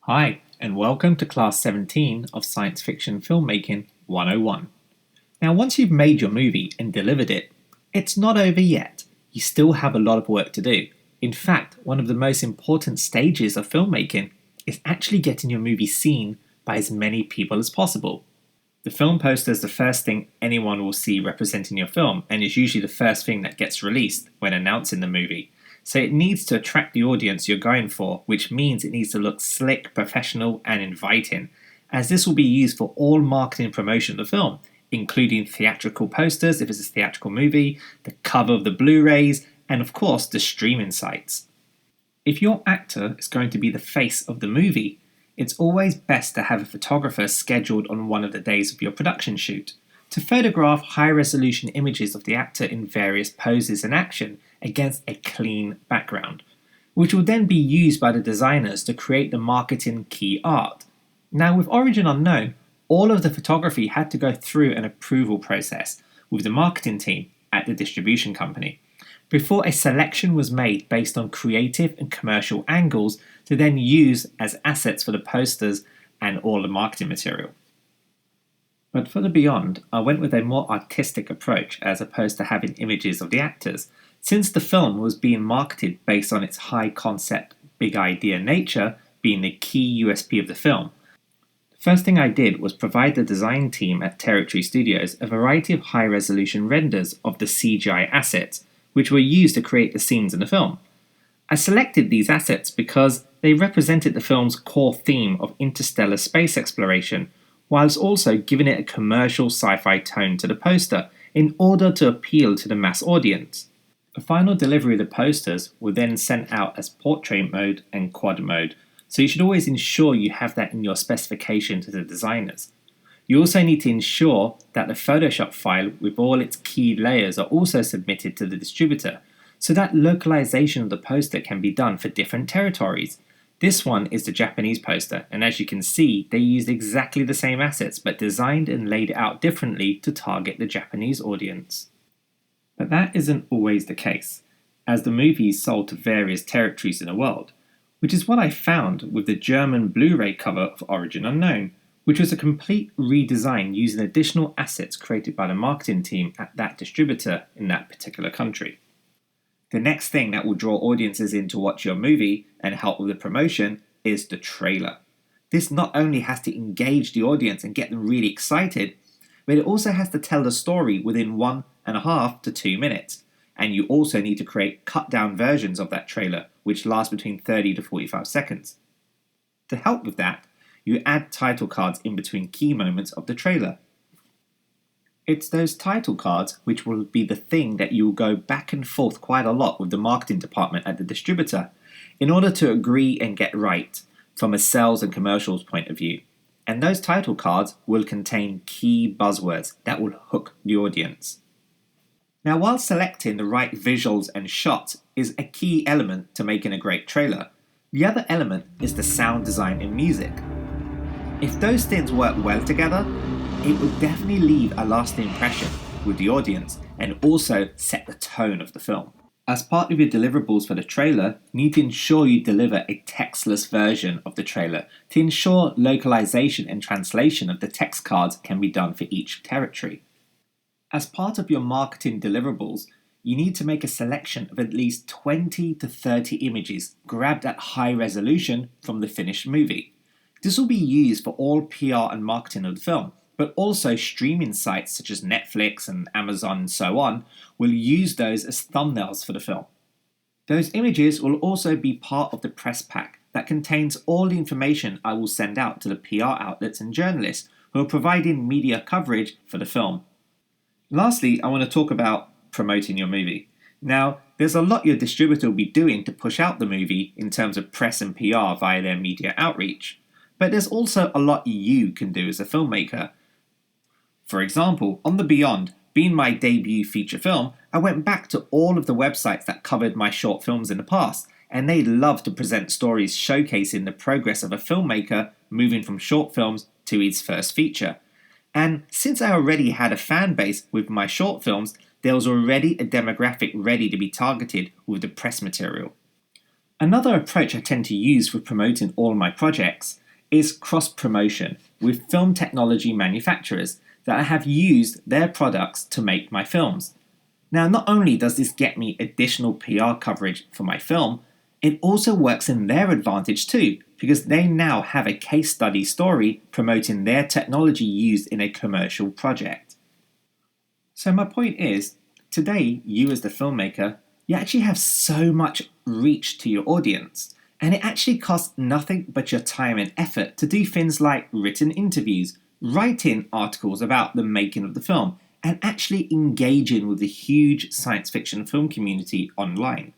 Hi, and welcome to Class 17 of Science Fiction Filmmaking 101. Now, once you've made your movie and delivered it, it's not over yet. You still have a lot of work to do. In fact, one of the most important stages of filmmaking is actually getting your movie seen by as many people as possible. The film poster is the first thing anyone will see representing your film, and is usually the first thing that gets released when announcing the movie. So it needs to attract the audience you're going for, which means it needs to look slick, professional, and inviting, as this will be used for all marketing and promotion of the film, including theatrical posters if it's a theatrical movie, the cover of the Blu-rays, and of course the streaming sites. If your actor is going to be the face of the movie, it's always best to have a photographer scheduled on one of the days of your production shoot to photograph high-resolution images of the actor in various poses and action against a clean background, which will then be used by the designers to create the marketing key art. Now, with Origin Unknown, all of the photography had to go through an approval process with the marketing team at the distribution company before a selection was made based on creative and commercial angles to then use as assets for the posters and all the marketing material. But for the Beyond, I went with a more artistic approach as opposed to having images of the actors, since the film was being marketed based on its high concept, big idea nature being the key USP of the film. The first thing I did was provide the design team at Territory Studios a variety of high resolution renders of the CGI assets, which were used to create the scenes in the film. I selected these assets because they represented the film's core theme of interstellar space exploration, whilst also giving it a commercial sci-fi tone to the poster in order to appeal to the mass audience. The final delivery of the posters were then sent out as portrait mode and quad mode, so you should always ensure you have that in your specification to the designers. You also need to ensure that the Photoshop file with all its key layers are also submitted to the distributor, so that localization of the poster can be done for different territories. This one is the Japanese poster, and as you can see, they used exactly the same assets but designed and laid it out differently to target the Japanese audience. But that isn't always the case, as the movie is sold to various territories in the world, which is what I found with the German Blu-ray cover of Origin Unknown, which was a complete redesign using additional assets created by the marketing team at that distributor in that particular country. The next thing that will draw audiences in to watch your movie and help with the promotion is the trailer. This not only has to engage the audience and get them really excited, but it also has to tell the story within 1.5 to 2 minutes. And you also need to create cut down versions of that trailer, which last between 30 to 45 seconds. To help with that, you add title cards in between key moments of the trailer. It's those title cards which will be the thing that you'll go back and forth quite a lot with the marketing department at the distributor in order to agree and get right from a sales and commercials point of view. And those title cards will contain key buzzwords that will hook the audience. Now, while selecting the right visuals and shots is a key element to making a great trailer, the other element is the sound design and music. If those things work well together, it will definitely leave a lasting impression with the audience and also set the tone of the film. As part of your deliverables for the trailer, you need to ensure you deliver a textless version of the trailer to ensure localization and translation of the text cards can be done for each territory. As part of your marketing deliverables, you need to make a selection of at least 20 to 30 images grabbed at high resolution from the finished movie. This will be used for all PR and marketing of the film, but also streaming sites such as Netflix and Amazon and so on will use those as thumbnails for the film. Those images will also be part of the press pack that contains all the information I will send out to the PR outlets and journalists who are providing media coverage for the film. Lastly, I want to talk about promoting your movie. Now, there's a lot your distributor will be doing to push out the movie in terms of press and PR via their media outreach, but there's also a lot you can do as a filmmaker. For example, on The Beyond, being my debut feature film, I went back to all of the websites that covered my short films in the past, and they love to present stories showcasing the progress of a filmmaker moving from short films to his first feature. And since I already had a fan base with my short films, there was already a demographic ready to be targeted with the press material. Another approach I tend to use for promoting all my projects is cross-promotion with film technology manufacturers that have used their products to make my films. Now, not only does this get me additional PR coverage for my film, it also works in their advantage too, because they now have a case study story promoting their technology used in a commercial project. So my point is, today, you as the filmmaker, you actually have so much reach to your audience, and it actually costs nothing but your time and effort to do things like written interviews, writing articles about the making of the film, and actually engaging with the huge science fiction film community online.